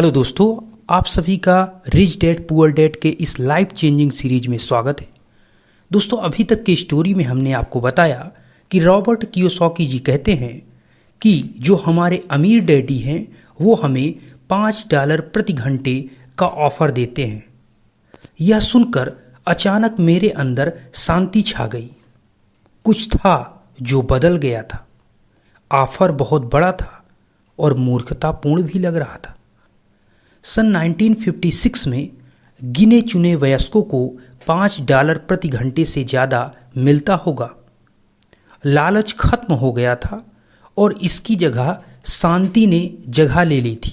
Hello दोस्तों, आप सभी का रिच डैड पुअर डैड के इस लाइफ चेंजिंग सीरीज में स्वागत है। दोस्तों, अभी तक की स्टोरी में हमने आपको बताया कि रॉबर्ट कियोसाकी जी कहते हैं कि जो हमारे अमीर डैडी हैं वो हमें $5 प्रति घंटे का ऑफर देते हैं। यह सुनकर अचानक मेरे अंदर शांति छा गई। कुछ था जो बदल गया था। ऑफर बहुत बड़ा था और मूर्खतापूर्ण भी लग रहा था। सन 1956 में गिने चुने वयस्कों को $5 प्रति घंटे से ज़्यादा मिलता होगा। लालच खत्म हो गया था और इसकी जगह शांति ने जगह ले ली थी।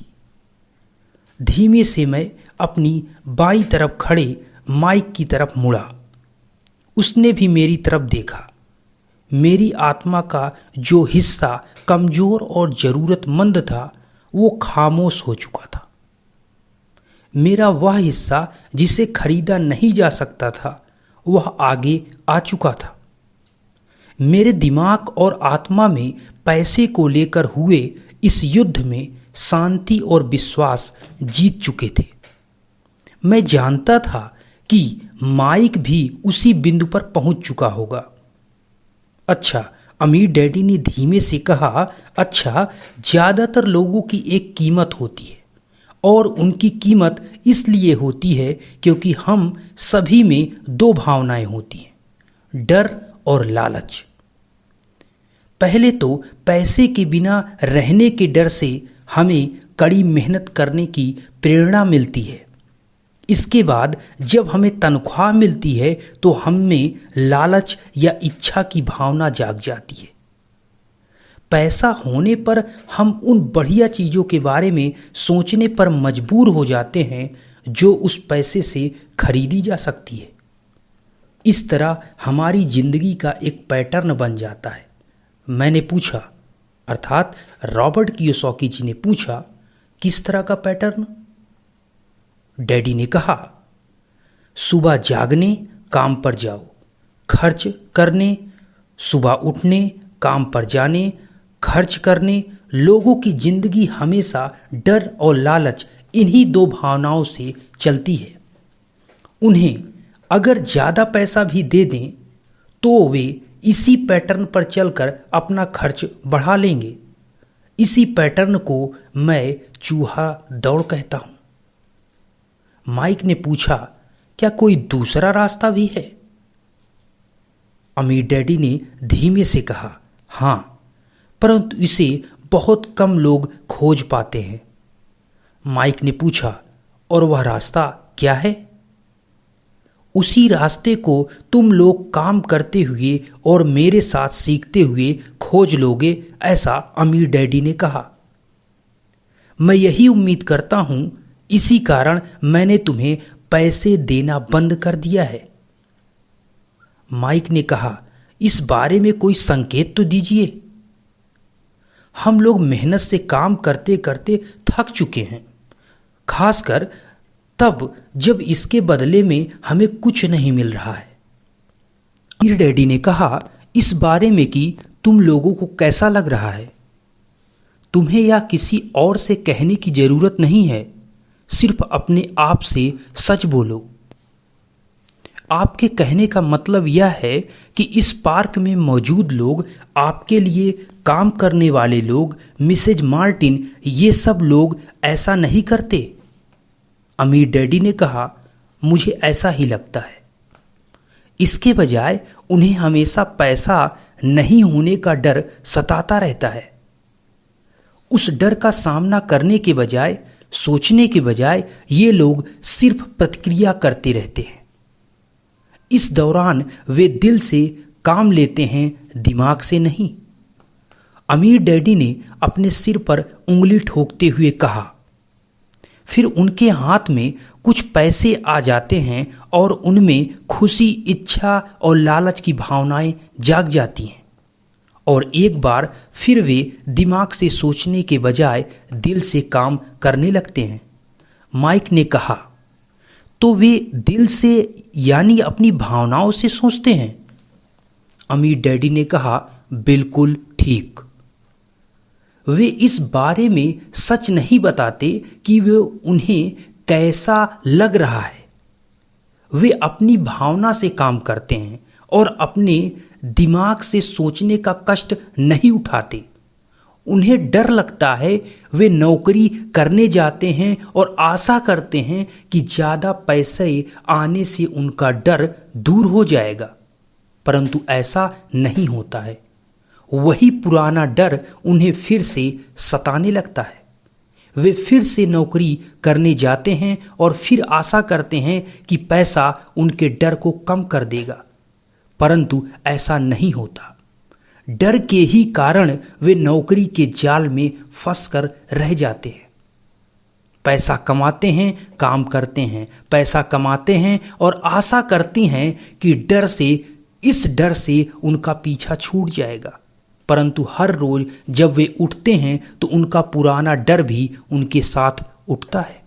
धीमे से मैं अपनी बाईं तरफ खड़े माइक की तरफ मुड़ा। उसने भी मेरी तरफ देखा। मेरी आत्मा का जो हिस्सा कमज़ोर और ज़रूरतमंद था वो खामोश हो चुका था। मेरा वह हिस्सा जिसे खरीदा नहीं जा सकता था वह आगे आ चुका था। मेरे दिमाग और आत्मा में पैसे को लेकर हुए इस युद्ध में शांति और विश्वास जीत चुके थे। मैं जानता था कि माइक भी उसी बिंदु पर पहुंच चुका होगा। अच्छा, अमीर डैडी ने धीमे से कहा, अच्छा, ज़्यादातर लोगों की एक कीमत होती है और उनकी कीमत इसलिए होती है क्योंकि हम सभी में दो भावनाएं होती हैं, डर और लालच। पहले तो पैसे के बिना रहने के डर से हमें कड़ी मेहनत करने की प्रेरणा मिलती है। इसके बाद जब हमें तनख्वाह मिलती है तो हमें लालच या इच्छा की भावना जाग जाती है। पैसा होने पर हम उन बढ़िया चीज़ों के बारे में सोचने पर मजबूर हो जाते हैं जो उस पैसे से खरीदी जा सकती है। इस तरह हमारी जिंदगी का एक पैटर्न बन जाता है। मैंने पूछा, अर्थात रॉबर्ट कियोसाकी जी ने पूछा, किस तरह का पैटर्न? डैडी ने कहा, सुबह जागने, काम पर जाओ, खर्च करने, सुबह उठने, काम पर जाने, खर्च करने। लोगों की जिंदगी हमेशा डर और लालच इन्हीं दो भावनाओं से चलती है। उन्हें अगर ज़्यादा पैसा भी दे दें तो वे इसी पैटर्न पर चलकर अपना खर्च बढ़ा लेंगे। इसी पैटर्न को मैं चूहा दौड़ कहता हूँ। माइक ने पूछा, क्या कोई दूसरा रास्ता भी है? अमीर डैडी ने धीमे से कहा, हाँ, परंतु इसे बहुत कम लोग खोज पाते हैं। माइक ने पूछा, और वह रास्ता क्या है? उसी रास्ते को तुम लोग काम करते हुए और मेरे साथ सीखते हुए खोज लोगे, ऐसा अमीर डैडी ने कहा। मैं यही उम्मीद करता हूं, इसी कारण मैंने तुम्हें पैसे देना बंद कर दिया है। माइक ने कहा, इस बारे में कोई संकेत तो दीजिए। हम लोग मेहनत से काम करते करते थक चुके हैं, खासकर तब जब इसके बदले में हमें कुछ नहीं मिल रहा है। अमीर डैडी ने कहा, इस बारे में कि तुम लोगों को कैसा लग रहा है। तुम्हें या किसी और से कहने की जरूरत नहीं है, सिर्फ अपने आप से सच बोलो। आपके कहने का मतलब यह है कि इस पार्क में मौजूद लोग, आपके लिए काम करने वाले लोग, मिसेज मार्टिन, ये सब लोग ऐसा नहीं करते। अमीर डैडी ने कहा, मुझे ऐसा ही लगता है। इसके बजाय उन्हें हमेशा पैसा नहीं होने का डर सताता रहता है। उस डर का सामना करने के बजाय, सोचने के बजाय, ये लोग सिर्फ प्रतिक्रिया करते रहते हैं। इस दौरान वे दिल से काम लेते हैं, दिमाग से नहीं। अमीर डैडी ने अपने सिर पर उंगली ठोकते हुए कहा। फिर उनके हाथ में कुछ पैसे आ जाते हैं और उनमें खुशी, इच्छा और लालच की भावनाएं जाग जाती हैं और एक बार फिर वे दिमाग से सोचने के बजाय दिल से काम करने लगते हैं। माइक ने कहा, तो वे दिल से यानी अपनी भावनाओं से सोचते हैं? अमीर डैडी ने कहा, बिल्कुल ठीक। वे इस बारे में सच नहीं बताते कि वे उन्हें कैसा लग रहा है। वे अपनी भावना से काम करते हैं और अपने दिमाग से सोचने का कष्ट नहीं उठाते। उन्हें डर लगता है। वे नौकरी करने जाते हैं और आशा करते हैं कि ज़्यादा पैसे आने से उनका डर दूर हो जाएगा, परंतु ऐसा नहीं होता है। वही पुराना डर उन्हें फिर से सताने लगता है। वे फिर से नौकरी करने जाते हैं और फिर आशा करते हैं कि पैसा उनके डर को कम कर देगा, परंतु ऐसा नहीं होता। डर के ही कारण वे नौकरी के जाल में फंसकर रह जाते हैं। पैसा कमाते हैं, काम करते हैं, पैसा कमाते हैं और आशा करती हैं कि इस डर से उनका पीछा छूट जाएगा, परंतु हर रोज जब वे उठते हैं तो उनका पुराना डर भी उनके साथ उठता है।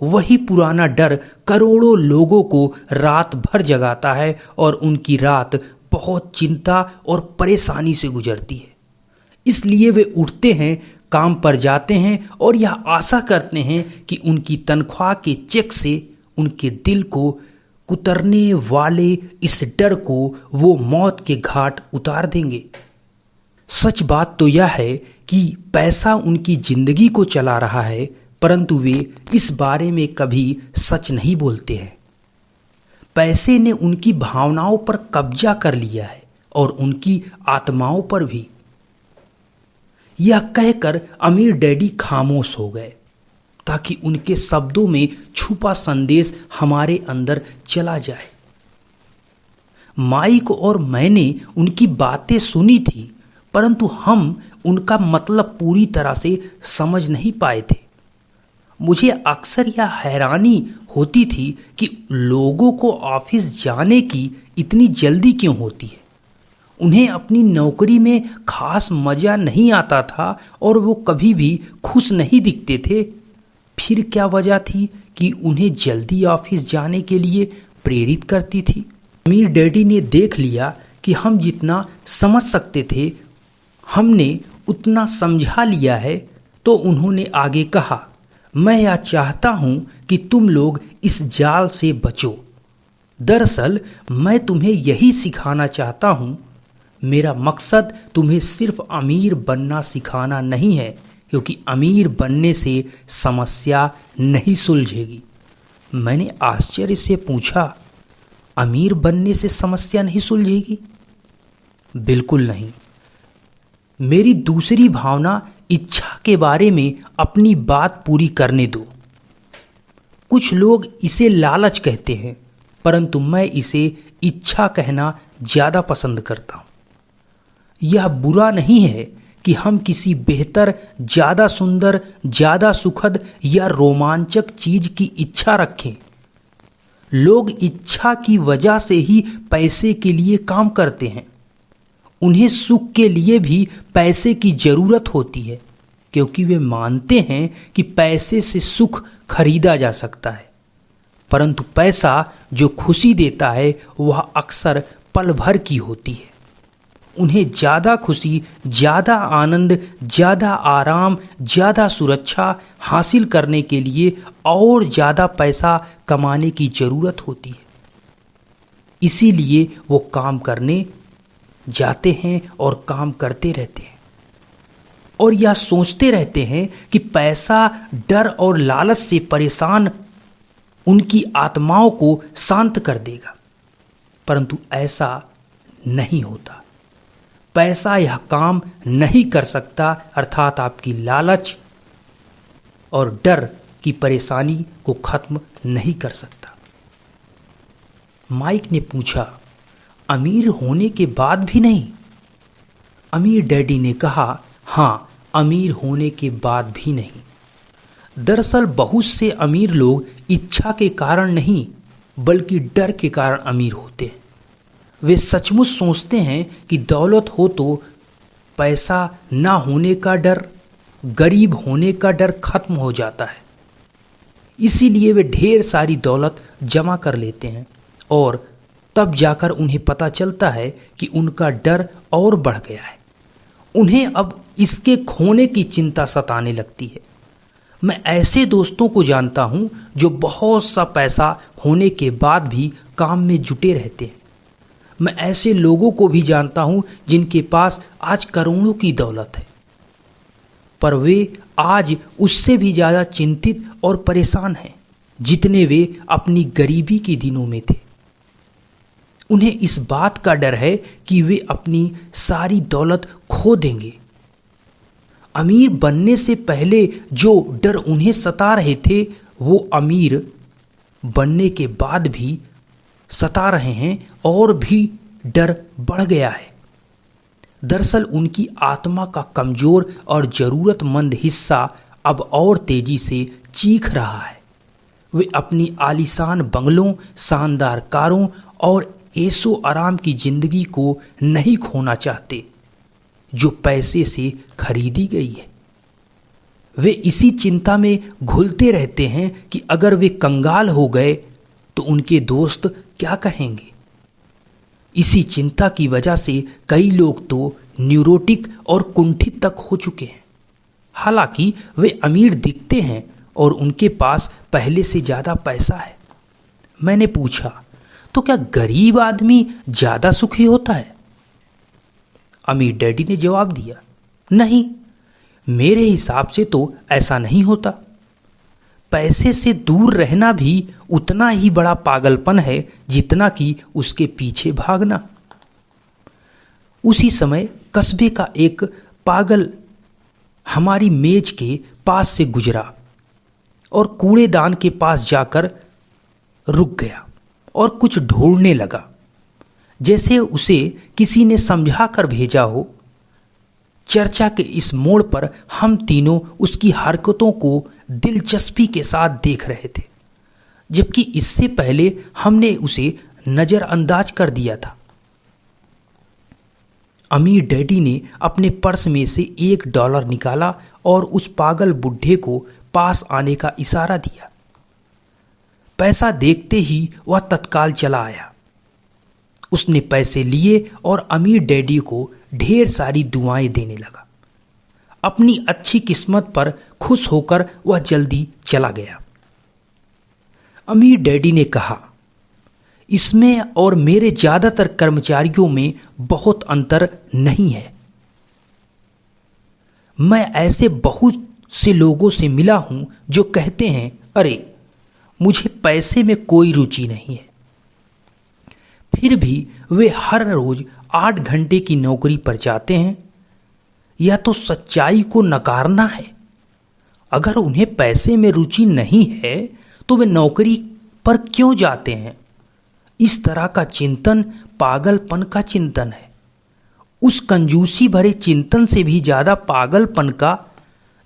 वही पुराना डर करोड़ों लोगों को रात भर जगाता है और उनकी रात बहुत चिंता और परेशानी से गुजरती है। इसलिए वे उठते हैं, काम पर जाते हैं और यह आशा करते हैं कि उनकी तनख्वाह के चेक से उनके दिल को कुतरने वाले इस डर को वो मौत के घाट उतार देंगे। सच बात तो यह है कि पैसा उनकी जिंदगी को चला रहा है, परंतु वे इस बारे में कभी सच नहीं बोलते हैं। पैसे ने उनकी भावनाओं पर कब्जा कर लिया है और उनकी आत्माओं पर भी। यह कहकर अमीर डैडी खामोश हो गए ताकि उनके शब्दों में छुपा संदेश हमारे अंदर चला जाए। माइक और मैंने उनकी बातें सुनी थी, परंतु हम उनका मतलब पूरी तरह से समझ नहीं पाए थे। मुझे अक्सर यह हैरानी होती थी कि लोगों को ऑफिस जाने की इतनी जल्दी क्यों होती है। उन्हें अपनी नौकरी में खास मज़ा नहीं आता था और वो कभी भी खुश नहीं दिखते थे। फिर क्या वजह थी कि उन्हें जल्दी ऑफिस जाने के लिए प्रेरित करती थी? अमीर डैडी ने देख लिया कि हम जितना समझ सकते थे हमने उतना समझा लिया है, तो उन्होंने आगे कहा, मैं यह चाहता हूं कि तुम लोग इस जाल से बचो। दरअसल मैं तुम्हें यही सिखाना चाहता हूं। मेरा मकसद तुम्हें सिर्फ अमीर बनना सिखाना नहीं है, क्योंकि अमीर बनने से समस्या नहीं सुलझेगी। मैंने आश्चर्य से पूछा, अमीर बनने से समस्या नहीं सुलझेगी? बिल्कुल नहीं। मेरी दूसरी भावना इच्छा के बारे में अपनी बात पूरी करने दो। कुछ लोग इसे लालच कहते हैं, परंतु मैं इसे इच्छा कहना ज़्यादा पसंद करता हूँ। यह बुरा नहीं है कि हम किसी बेहतर, ज़्यादा सुंदर, ज़्यादा सुखद या रोमांचक चीज़ की इच्छा रखें। लोग इच्छा की वजह से ही पैसे के लिए काम करते हैं। उन्हें सुख के लिए भी पैसे की ज़रूरत होती है, क्योंकि वे मानते हैं कि पैसे से सुख खरीदा जा सकता है। परंतु पैसा जो खुशी देता है वह अक्सर पल भर की होती है। उन्हें ज़्यादा खुशी, ज़्यादा आनंद, ज़्यादा आराम, ज़्यादा सुरक्षा हासिल करने के लिए और ज़्यादा पैसा कमाने की ज़रूरत होती है। इसीलिए वो काम करने जाते हैं और काम करते रहते हैं और यह सोचते रहते हैं कि पैसा डर और लालच से परेशान उनकी आत्माओं को शांत कर देगा, परंतु ऐसा नहीं होता। पैसा यह काम नहीं कर सकता, अर्थात आपकी लालच और डर की परेशानी को खत्म नहीं कर सकता। माइक ने पूछा, अमीर होने के बाद भी नहीं? अमीर डैडी ने कहा, हाँ, अमीर होने के बाद भी नहीं। दरअसल बहुत से अमीर लोग इच्छा के कारण नहीं, बल्कि डर के कारण अमीर होते हैं। वे सचमुच सोचते हैं कि दौलत हो तो पैसा ना होने का डर, गरीब होने का डर खत्म हो जाता है। इसीलिए वे ढेर सारी दौलत जमा कर लेते हैं और तब जाकर उन्हें पता चलता है कि उनका डर और बढ़ गया है। उन्हें अब इसके खोने की चिंता सताने लगती है। मैं ऐसे दोस्तों को जानता हूं जो बहुत सा पैसा होने के बाद भी काम में जुटे रहते हैं। मैं ऐसे लोगों को भी जानता हूं जिनके पास आज करोड़ों की दौलत है, पर वे आज उससे भी ज़्यादा चिंतित और परेशान हैं जितने वे अपनी गरीबी के दिनों में थे। उन्हें इस बात का डर है कि वे अपनी सारी दौलत खो देंगे। अमीर बनने से पहले जो डर उन्हें सता रहे थे वो अमीर बनने के बाद भी सता रहे हैं और भी डर बढ़ गया है। दरअसल उनकी आत्मा का कमजोर और ज़रूरतमंद हिस्सा अब और तेजी से चीख रहा है। वे अपनी आलीशान बंगलों, शानदार कारों और ऐशो आराम की जिंदगी को नहीं खोना चाहते जो पैसे से खरीदी गई है। वे इसी चिंता में घुलते रहते हैं कि अगर वे कंगाल हो गए तो उनके दोस्त क्या कहेंगे। इसी चिंता की वजह से कई लोग तो न्यूरोटिक और कुंठित तक हो चुके हैं। हालांकि वे अमीर दिखते हैं और उनके पास पहले से ज़्यादा पैसा है। मैंने पूछा, तो क्या गरीब आदमी ज़्यादा सुखी होता है? अमीर डैडी ने जवाब दिया, नहीं, मेरे हिसाब से तो ऐसा नहीं होता। पैसे से दूर रहना भी उतना ही बड़ा पागलपन है जितना कि उसके पीछे भागना। उसी समय कस्बे का एक पागल हमारी मेज के पास से गुजरा और कूड़ेदान के पास जाकर रुक गया और कुछ ढूंढने लगा, जैसे उसे किसी ने समझा कर भेजा हो। चर्चा के इस मोड़ पर हम तीनों उसकी हरकतों को दिलचस्पी के साथ देख रहे थे, जबकि इससे पहले हमने उसे नज़रअंदाज कर दिया था। अमीर डैडी ने अपने पर्स में से $1 निकाला और उस पागल बुढ़े को पास आने का इशारा दिया। पैसा देखते ही वह तत्काल चला आया। उसने पैसे लिए और अमीर डैडी को ढेर सारी दुआएं देने लगा। अपनी अच्छी किस्मत पर खुश होकर वह जल्दी चला गया। अमीर डैडी ने कहा, इसमें और मेरे ज़्यादातर कर्मचारियों में बहुत अंतर नहीं है। मैं ऐसे बहुत से लोगों से मिला हूं जो कहते हैं, अरे मुझे पैसे में कोई रुचि नहीं है, फिर भी वे हर रोज 8 घंटे की नौकरी पर जाते हैं। यह तो सच्चाई को नकारना है। अगर उन्हें पैसे में रुचि नहीं है तो वे नौकरी पर क्यों जाते हैं? इस तरह का चिंतन पागलपन का चिंतन है। उस कंजूसी भरे चिंतन से भी ज़्यादा पागलपन का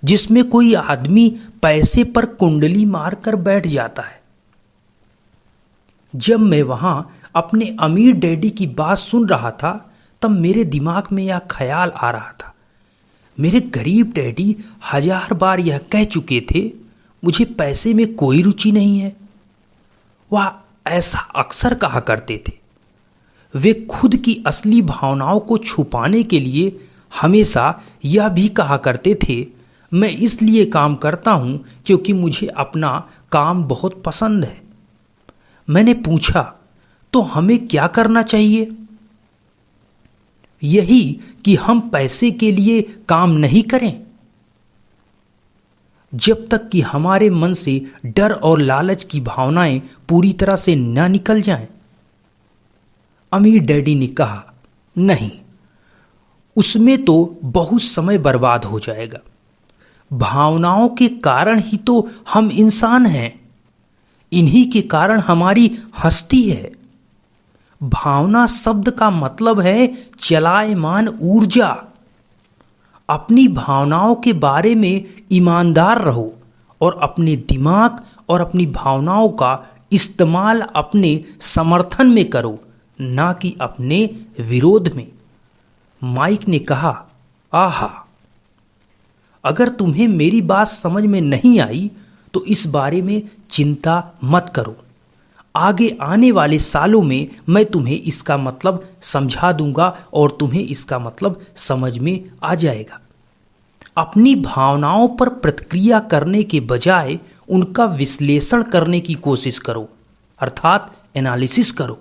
जिसमें कोई आदमी पैसे पर कुंडली मार कर बैठ जाता है। जब मैं वहां अपने अमीर डैडी की बात सुन रहा था तब मेरे दिमाग में यह ख्याल आ रहा था। मेरे गरीब डैडी 1000 बार यह कह चुके थे, मुझे पैसे में कोई रुचि नहीं है। वह ऐसा अक्सर कहा करते थे। वे खुद की असली भावनाओं को छुपाने के लिए हमेशा यह भी कहा करते थे, मैं इसलिए काम करता हूं क्योंकि मुझे अपना काम बहुत पसंद है। मैंने पूछा, तो हमें क्या करना चाहिए? यही कि हम पैसे के लिए काम नहीं करें जब तक कि हमारे मन से डर और लालच की भावनाएं पूरी तरह से न निकल जाएं। अमीर डैडी ने कहा, नहीं, उसमें तो बहुत समय बर्बाद हो जाएगा। भावनाओं के कारण ही तो हम इंसान हैं। इन्हीं के कारण हमारी हस्ती है। भावना शब्द का मतलब है चलायमान ऊर्जा। अपनी भावनाओं के बारे में ईमानदार रहो और अपने दिमाग और अपनी भावनाओं का इस्तेमाल अपने समर्थन में करो, ना कि अपने विरोध में। माइक ने कहा, आहा, अगर तुम्हें मेरी बात समझ में नहीं आई तो इस बारे में चिंता मत करो। आगे आने वाले सालों में मैं तुम्हें इसका मतलब समझा दूंगा और तुम्हें इसका मतलब समझ में आ जाएगा। अपनी भावनाओं पर प्रतिक्रिया करने के बजाय उनका विश्लेषण करने की कोशिश करो, अर्थात एनालिसिस करो।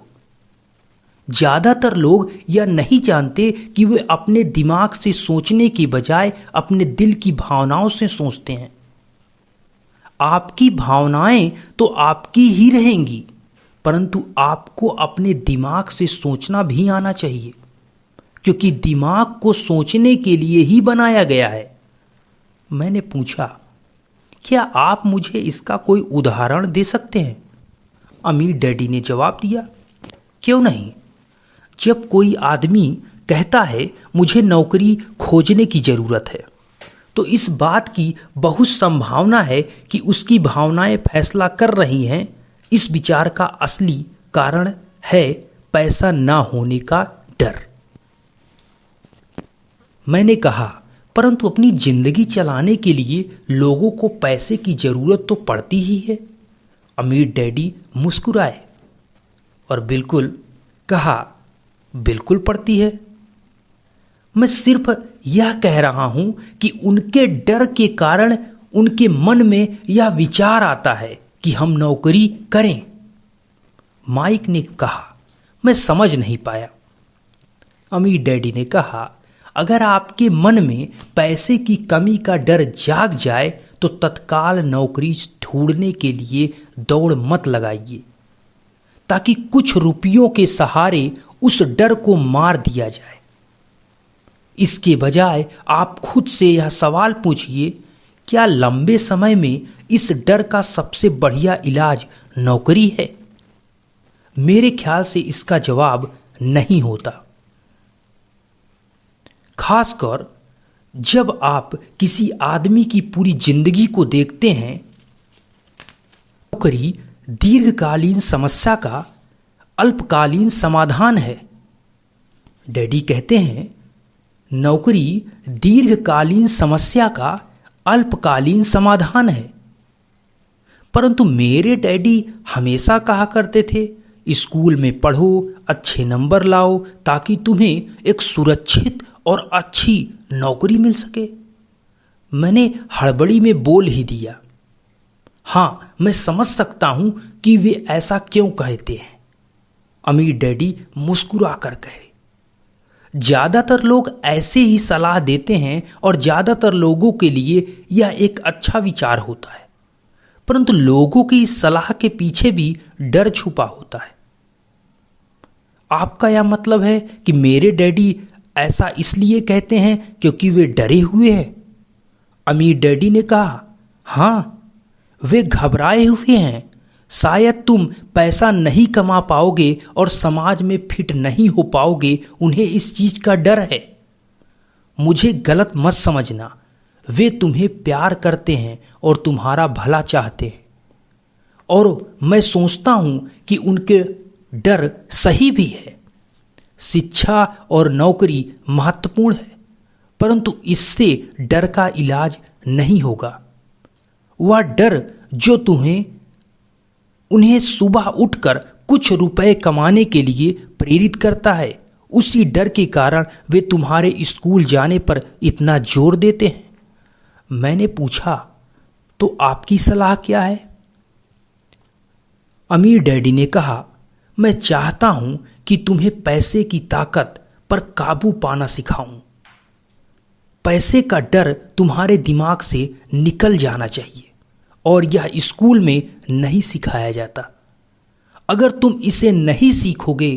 ज्यादातर लोग यह नहीं जानते कि वे अपने दिमाग से सोचने के बजाय अपने दिल की भावनाओं से सोचते हैं। आपकी भावनाएं तो आपकी ही रहेंगी, परंतु आपको अपने दिमाग से सोचना भी आना चाहिए, क्योंकि दिमाग को सोचने के लिए ही बनाया गया है। मैंने पूछा, क्या आप मुझे इसका कोई उदाहरण दे सकते हैं? अमीर डैडी ने जवाब दिया, क्यों नहीं। जब कोई आदमी कहता है मुझे नौकरी खोजने की ज़रूरत है, तो इस बात की बहुत संभावना है कि उसकी भावनाएं फैसला कर रही हैं। इस विचार का असली कारण है पैसा ना होने का डर। मैंने कहा, परंतु अपनी जिंदगी चलाने के लिए लोगों को पैसे की जरूरत तो पड़ती ही है। अमीर डैडी मुस्कुराए और कहा, बिल्कुल पड़ती है। मैं सिर्फ यह कह रहा हूं कि उनके डर के कारण उनके मन में यह विचार आता है कि हम नौकरी करें। माइक ने कहा, मैं समझ नहीं पाया। अमीर डैडी ने कहा, अगर आपके मन में पैसे की कमी का डर जाग जाए तो तत्काल नौकरी ढूंढने के लिए दौड़ मत लगाइए, ताकि कुछ रुपयों के सहारे उस डर को मार दिया जाए। इसके बजाय आप खुद से यह सवाल पूछिए, क्या लंबे समय में इस डर का सबसे बढ़िया इलाज नौकरी है? मेरे ख्याल से इसका जवाब नहीं होता, खासकर जब आप किसी आदमी की पूरी जिंदगी को देखते हैं। नौकरी दीर्घकालीन समस्या का अल्पकालीन समाधान है। डैडी कहते हैं, नौकरी दीर्घकालीन समस्या का अल्पकालीन समाधान है। परंतु मेरे डैडी हमेशा कहा करते थे, स्कूल में पढ़ो, अच्छे नंबर लाओ, ताकि तुम्हें एक सुरक्षित और अच्छी नौकरी मिल सके। मैंने हड़बड़ी में बोल ही दिया, हाँ, मैं समझ सकता हूं कि वे ऐसा क्यों कहते हैं। अमीर डैडी मुस्कुरा कर कहे, ज्यादातर लोग ऐसे ही सलाह देते हैं और ज्यादातर लोगों के लिए यह एक अच्छा विचार होता है, परंतु लोगों की इस सलाह के पीछे भी डर छुपा होता है। आपका यह मतलब है कि मेरे डैडी ऐसा इसलिए कहते हैं क्योंकि वे डरे हुए हैं? अमीर डैडी ने कहा, हाँ, वे घबराए हुए हैं। शायद तुम पैसा नहीं कमा पाओगे और समाज में फिट नहीं हो पाओगे, उन्हें इस चीज का डर है। मुझे गलत मत समझना, वे तुम्हें प्यार करते हैं और तुम्हारा भला चाहते हैं, और मैं सोचता हूं कि उनके डर सही भी है। शिक्षा और नौकरी महत्वपूर्ण है, परंतु इससे डर का इलाज नहीं होगा। वह डर जो उन्हें सुबह उठकर कुछ रुपए कमाने के लिए प्रेरित करता है, उसी डर के कारण वे तुम्हारे स्कूल जाने पर इतना जोर देते हैं। मैंने पूछा, तो आपकी सलाह क्या है? अमीर डैडी ने कहा, मैं चाहता हूं कि तुम्हें पैसे की ताकत पर काबू पाना सिखाऊं। पैसे का डर तुम्हारे दिमाग से निकल जाना चाहिए, और यह स्कूल में नहीं सिखाया जाता। अगर तुम इसे नहीं सीखोगे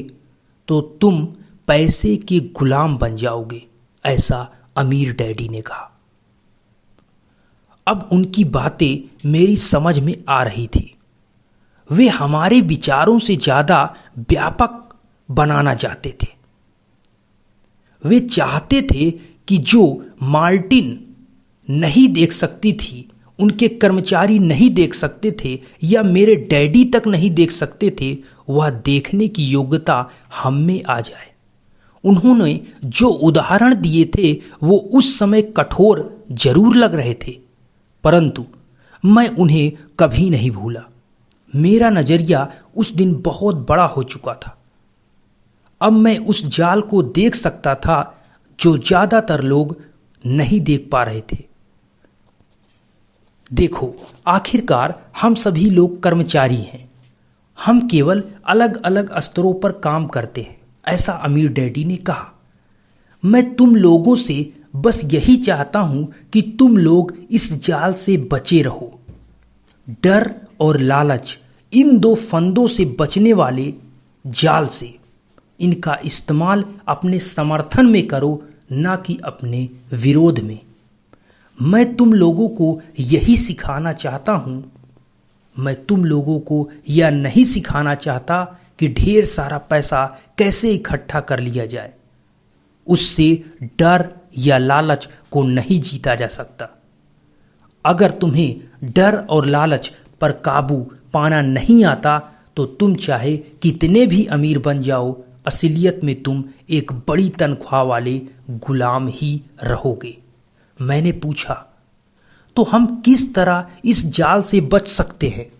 तो तुम पैसे के गुलाम बन जाओगे, ऐसा अमीर डैडी ने कहा। अब उनकी बातें मेरी समझ में आ रही थी। वे हमारे विचारों से ज्यादा व्यापक बनाना चाहते थे। वे चाहते थे कि जो मार्टिन नहीं देख सकती थी, उनके कर्मचारी नहीं देख सकते थे, या मेरे डैडी तक नहीं देख सकते थे, वह देखने की योग्यता हम में आ जाए। उन्होंने जो उदाहरण दिए थे वो उस समय कठोर जरूर लग रहे थे, परंतु मैं उन्हें कभी नहीं भूला। मेरा नजरिया उस दिन बहुत बड़ा हो चुका था। अब मैं उस जाल को देख सकता था जो ज्यादातर लोग नहीं देख पा रहे थे। देखो, आखिरकार हम सभी लोग कर्मचारी हैं। हम केवल अलग अलग स्तरों पर काम करते हैं, ऐसा अमीर डैडी ने कहा। मैं तुम लोगों से बस यही चाहता हूं कि तुम लोग इस जाल से बचे रहो। डर और लालच, इन दो फंदों से बचने वाले जाल से। इनका इस्तेमाल अपने समर्थन में करो, ना कि अपने विरोध में। मैं तुम लोगों को यही सिखाना चाहता हूं। मैं तुम लोगों को यह नहीं सिखाना चाहता कि ढेर सारा पैसा कैसे इकट्ठा कर लिया जाए। उससे डर या लालच को नहीं जीता जा सकता। अगर तुम्हें डर और लालच पर काबू पाना नहीं आता तो तुम चाहे कितने भी अमीर बन जाओ, असलियत में तुम एक बड़ी तनख्वाह वाले गुलाम ही रहोगे। मैंने पूछा, तो हम किस तरह इस जाल से बच सकते हैं?